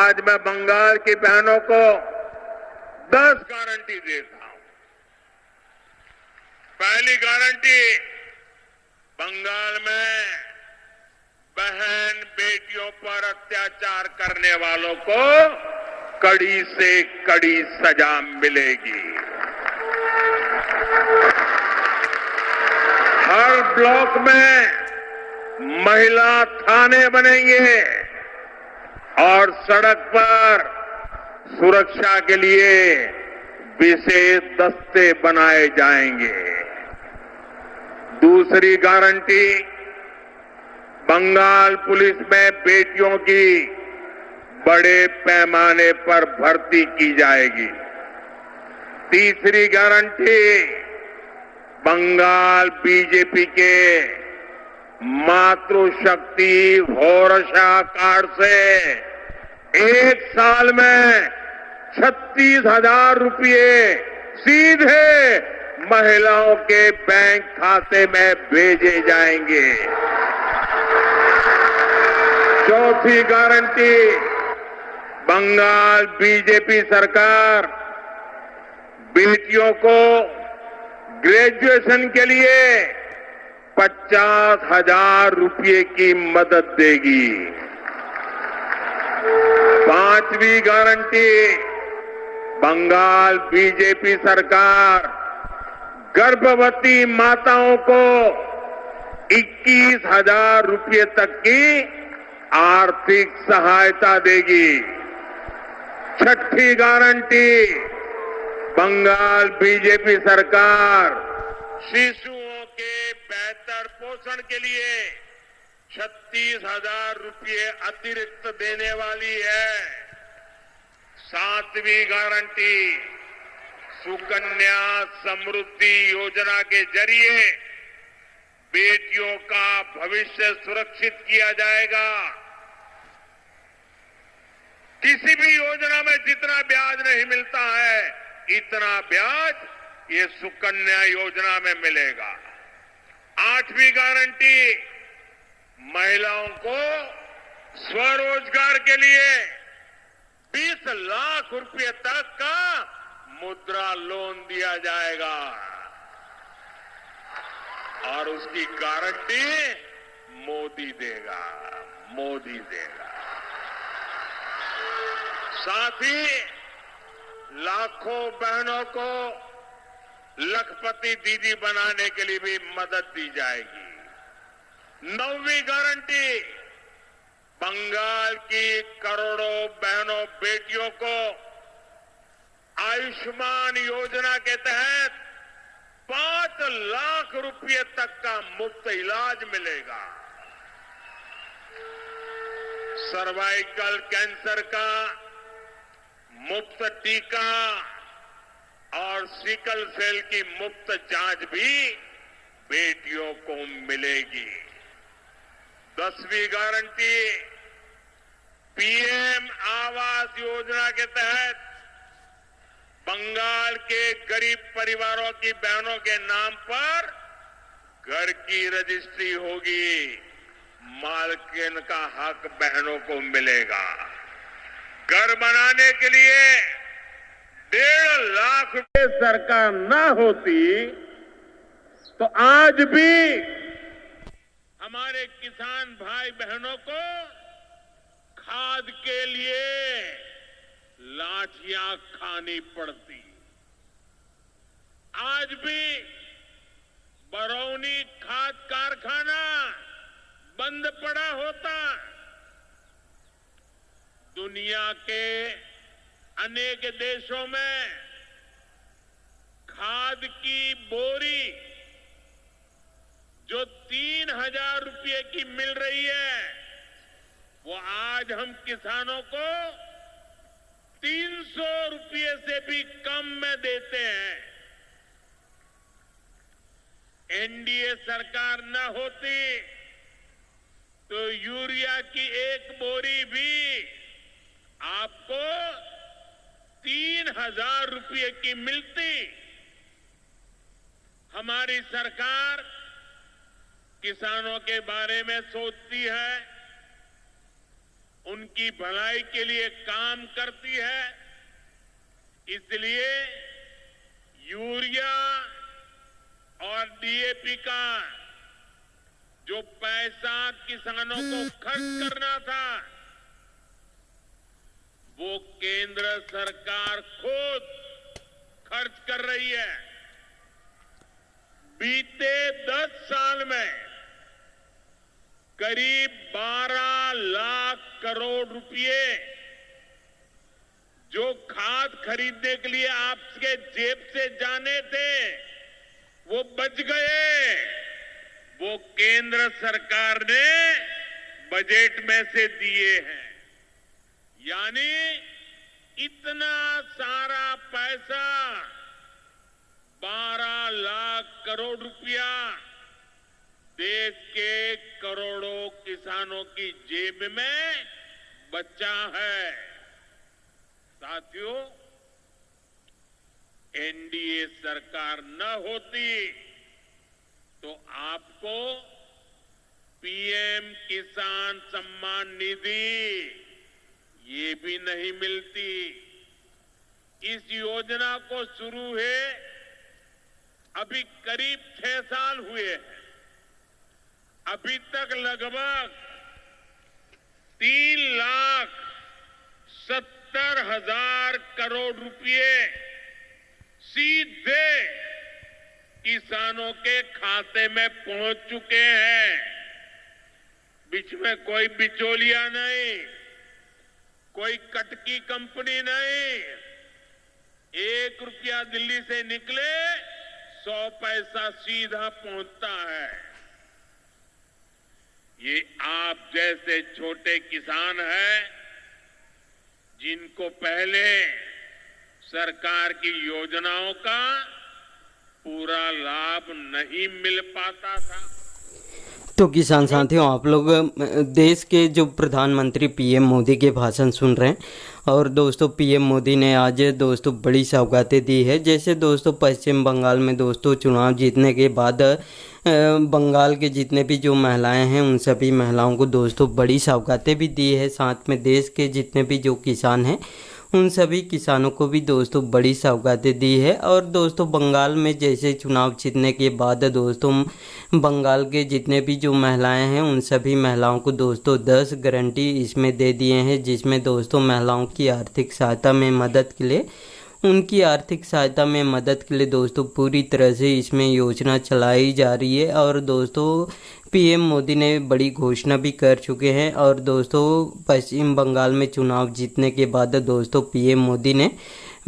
आज मैं बंगाल की बहनों को 10 गारंटी देता हूं। पहली गारंटी, बंगाल में बहन बेटियों पर अत्याचार करने वालों को कड़ी से कड़ी सजा मिलेगी। हर ब्लॉक में महिला थाने बनेंगे और सड़क पर सुरक्षा के लिए विशेष दस्ते बनाए जाएंगे। दूसरी गारंटी, बंगाल पुलिस में बेटियों की बड़े पैमाने पर भर्ती की जाएगी। तीसरी गारंटी, बंगाल बीजेपी के मातृशक्ति भरोसा कार्ड से 1 साल में 36,000 रुपये सीधे महिलाओं के बैंक खाते में भेजे जाएंगे। चौथी गारंटी, बंगाल बीजेपी सरकार बेटियों को ग्रेजुएशन के लिए 50,000 रुपये की मदद देगी। पांचवी गारंटी, बंगाल बीजेपी सरकार गर्भवती माताओं को 21,000 रुपये तक की आर्थिक सहायता देगी। छठी गारंटी, बंगाल बीजेपी सरकार शिशुओं के बेहतर पोषण के लिए 36,000 रुपये अतिरिक्त देने वाली है। सातवीं गारंटी, सुकन्या समृद्धि योजना के जरिए बेटियों का भविष्य सुरक्षित किया जाएगा। किसी भी योजना में जितना ब्याज नहीं मिलता है, इतना ब्याज ये सुकन्या योजना में मिलेगा। आठवीं गारंटी, महिलाओं को स्वरोजगार के लिए 20 लाख रुपए तक का मुद्रा लोन दिया जाएगा और उसकी गारंटी मोदी देगा। साथ ही लाखों बहनों को लखपति दीदी बनाने के लिए भी मदद दी जाएगी। 9वीं गारंटी, बंगाल की करोड़ों बहनों बेटियों को आयुष्मान योजना के तहत 5 लाख रुपए तक का मुफ्त इलाज मिलेगा। सर्वाइकल कैंसर का मुफ्त टीका और सिकल सेल की मुफ्त जांच भी बेटियों को मिलेगी। 10वीं गारंटी, पीएम आवास योजना के तहत बंगाल के गरीब परिवारों की बहनों के नाम पर घर की रजिस्ट्री होगी। मालकिन का हक बहनों को मिलेगा। घर बनाने के लिए 1.5 लाख रुपए सरकार न होती तो आज भी हमारे किसान भाई बहनों को खाद के लिए लाठियां खानी पड़ती। आज भी बरौनी खाद कारखाना बंद पड़ा होता। दुनिया के अनेक देशों में खाद की बोरी जो 3,000 रुपये की मिल रही है, वो आज हम किसानों को 300 रुपये से भी कम में देते हैं। एनडीए सरकार न होती तो यूरिया की एक बोरी भी आपको 3,000 रुपये की मिलती। हमारी सरकार किसानों के बारे में सोचती है, उनकी भलाई के लिए काम करती है। इसलिए यूरिया और डीएपी का जो पैसा किसानों को खर्च करना था, वो केंद्र सरकार खुद खर्च कर रही है। बीते 10 साल में करीब 12 लाख करोड़ रुपए जो खाद खरीदने के लिए आपके जेब से जाने थे, वो बच गए। वो केंद्र सरकार ने बजट में से दिए हैं। यानी इतना सारा पैसा, 12 लाख करोड़ रुपया देश के करोड़ों किसानों की जेब में बचा है। साथियों, एनडीए सरकार न होती तो आपको पीएम किसान सम्मान निधि ये भी नहीं मिलती। इस योजना को शुरू हुए अभी करीब 6 साल हुए हैं। अभी तक लगभग 3,70,000 करोड़ रुपए सीधे किसानों के खाते में पहुंच चुके हैं। बीच में कोई बिचौलिया नहीं, कोई कटकी कंपनी नहीं। 1 रुपया दिल्ली से निकले 100 पैसा सीधा पहुंचता है। ये आप जैसे छोटे किसान हैं, जिनको पहले सरकार की योजनाओं का पूरा लाभ नहीं मिल पाता था। तो किसान साथियों, आप लोग देश के जो प्रधानमंत्री पीएम मोदी के भाषण सुन रहे हैं। और दोस्तों, पीएम मोदी ने आज दोस्तों बड़ी सौगातें दी है। जैसे दोस्तों पश्चिम बंगाल में दोस्तों चुनाव जीतने के बाद बंगाल के जितने भी जो महिलाएं हैं, उन सभी महिलाओं को दोस्तों बड़ी सौगातें भी दी है। साथ में देश के जितने भी जो किसान हैं, उन सभी किसानों को भी दोस्तों बड़ी सौगातें दी है। और दोस्तों बंगाल में जैसे चुनाव जीतने के बाद दोस्तों बंगाल के जितने भी जो महिलाएं हैं, उन सभी महिलाओं को दोस्तों 10 गारंटी इसमें दे दिए हैं, जिसमें दोस्तों महिलाओं की आर्थिक सहायता में मदद के लिए, उनकी आर्थिक सहायता में मदद के लिए दोस्तों पूरी तरह से इसमें योजना चलाई जा रही है। और दोस्तों पीएम मोदी ने बड़ी घोषणा भी कर चुके हैं। और दोस्तों पश्चिम बंगाल में चुनाव जीतने के बाद दोस्तों पीएम मोदी ने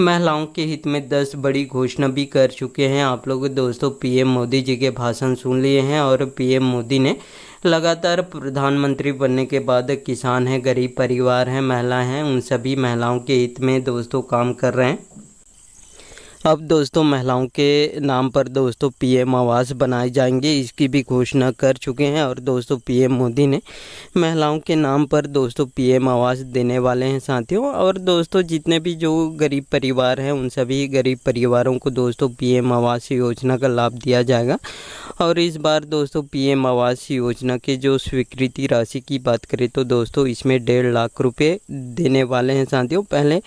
महिलाओं के हित में 10 बड़ी घोषणा भी कर चुके हैं। आप लोग दोस्तों पीएम मोदी जी के भाषण सुन लिए हैं। और पीएम मोदी ने लगातार प्रधानमंत्री बनने के बाद किसान हैं, गरीब परिवार हैं, महिलाएं हैं, उन सभी महिलाओं के हित में दोस्तों काम कर रहे हैं। अब दोस्तों महिलाओं के नाम पर दोस्तों पीएम आवास बनाए जाएंगे, इसकी भी घोषणा कर चुके हैं। और दोस्तों पीएम मोदी ने महिलाओं के नाम पर दोस्तों पीएम आवास देने वाले हैं साथियों। और दोस्तों जितने भी जो गरीब परिवार हैं, उन सभी गरीब परिवारों को दोस्तों पीएम आवास योजना का लाभ दिया जाएगा। और इस बार दोस्तों पीएम आवास योजना के जो स्वीकृति राशि की बात करें तो दोस्तों इसमें 1.5 लाख रुपये देने वाले हैं साथियों। पहले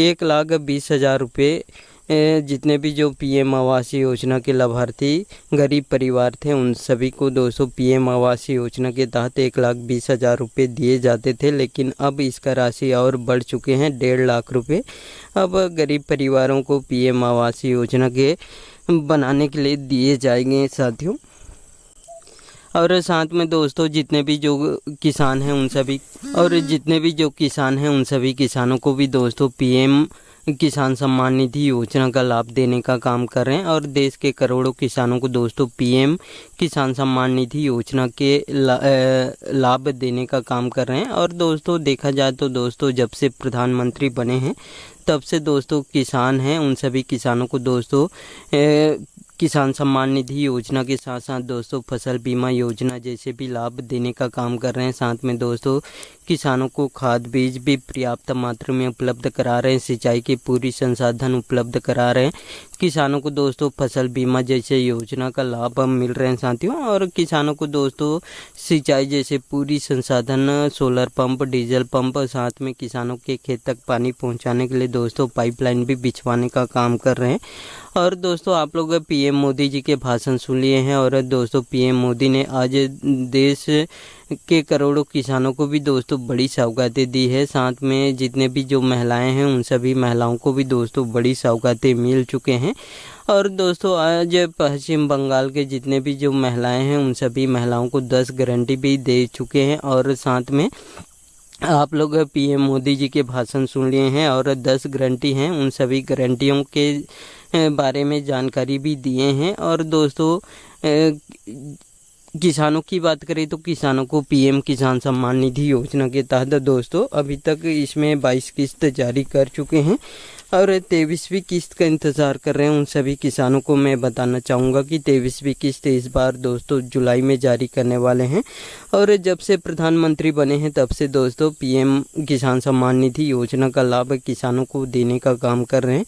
1,20,000 रुपये जितने भी जो पीएम आवास योजना के लाभार्थी गरीब परिवार थे, उन सभी को दोस्तों पीएम आवास योजना के तहत 1,20,000 रुपये दिए जाते थे। लेकिन अब इसका राशि और बढ़ चुके हैं 1.5 लाख रुपये। अब गरीब परिवारों को पीएम आवास योजना के बनाने के लिए दिए जाएंगे साथियों। और साथ में दोस्तों जितने भी जो किसान हैं, उन सभी किसानों को भी दोस्तों पीएम किसान सम्मान निधि योजना का लाभ देने का काम कर रहे हैं। और देश के करोड़ों किसानों को दोस्तों पीएम किसान सम्मान निधि योजना के लाभ देने का काम कर रहे हैं। और दोस्तों देखा जाए तो दोस्तों जब से प्रधानमंत्री बने हैं, तब से दोस्तों किसान हैं, उन सभी किसानों को दोस्तों किसान सम्मान निधि योजना के साथ साथ दोस्तों फसल बीमा योजना जैसे भी लाभ देने का काम कर रहे हैं। साथ में दोस्तों किसानों को खाद बीज भी पर्याप्त मात्रा में उपलब्ध करा रहे हैं, सिंचाई के पूरी संसाधन उपलब्ध करा रहे हैं। किसानों को दोस्तों फसल बीमा जैसे योजना का लाभ मिल रहे हैं साथियों, और किसानों को दोस्तों सिंचाई जैसे पूरी संसाधन, सोलर पंप, डीजल पंप, साथ में किसानों के खेत तक पानी पहुंचाने के लिए दोस्तों पाइपलाइन भी बिछवाने का काम कर रहे हैं। और दोस्तों आप लोग पीएम मोदी जी के भाषण सुन लिए हैं, और दोस्तों पीएम मोदी ने आज देश के करोड़ों किसानों को भी दोस्तों बड़ी सौगातें दी है। साथ में जितने भी जो महिलाएं हैं उन सभी महिलाओं को भी दोस्तों बड़ी सौगातें मिल चुके हैं। और दोस्तों आज पश्चिम बंगाल के जितने भी जो महिलाएं हैं उन सभी महिलाओं को 10 गारंटी भी दे चुके हैं। और साथ में आप लोग पीएम मोदी जी के भाषण सुन लिए हैं, और 10 गारंटी हैं उन सभी गारंटियों के बारे में जानकारी भी दिए हैं। और दोस्तों किसानों की बात करें तो किसानों को पीएम किसान सम्मान निधि योजना के तहत दोस्तों अभी तक इसमें 22 किस्त जारी कर चुके हैं, और 23वीं किस्त का इंतज़ार कर रहे हैं। उन सभी किसानों को मैं बताना चाहूँगा कि 23वीं किस्त इस बार दोस्तों जुलाई में जारी करने वाले हैं। और जब से प्रधानमंत्री बने हैं तब से दोस्तों पीएम किसान सम्मान निधि योजना का लाभ किसानों को देने का काम कर रहे हैं।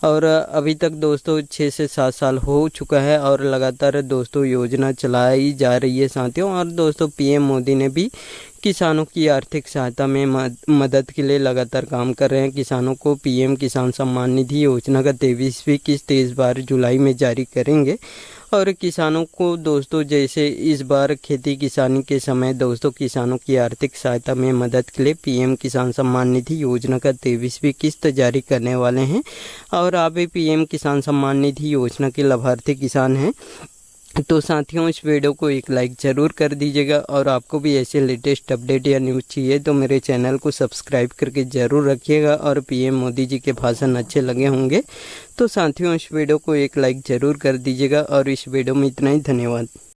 और अभी तक दोस्तों 6 से 7 साल हो चुका है, और लगातार दोस्तों योजना चलाई जा रही है साथियों। और दोस्तों पीएम मोदी ने भी किसानों की आर्थिक सहायता में मदद के लिए लगातार काम कर रहे हैं। किसानों को पीएम किसान सम्मान निधि योजना का 23वीं किस्त इस बार जुलाई में जारी करेंगे। और किसानों को दोस्तों जैसे इस बार खेती किसानी के समय दोस्तों किसानों की आर्थिक सहायता में मदद के लिए पीएम किसान सम्मान निधि योजना का 23वीं किस्त जारी करने वाले हैं। और आप भी पीएम किसान सम्मान निधि योजना के लाभार्थी किसान हैं तो साथियों इस वीडियो को एक लाइक ज़रूर कर दीजिएगा। और आपको भी ऐसे लेटेस्ट अपडेट या न्यूज़ चाहिए तो मेरे चैनल को सब्सक्राइब करके ज़रूर रखिएगा। और पीएम मोदी जी के भाषण अच्छे लगे होंगे तो साथियों इस वीडियो को एक लाइक ज़रूर कर दीजिएगा। और इस वीडियो में इतना ही, धन्यवाद।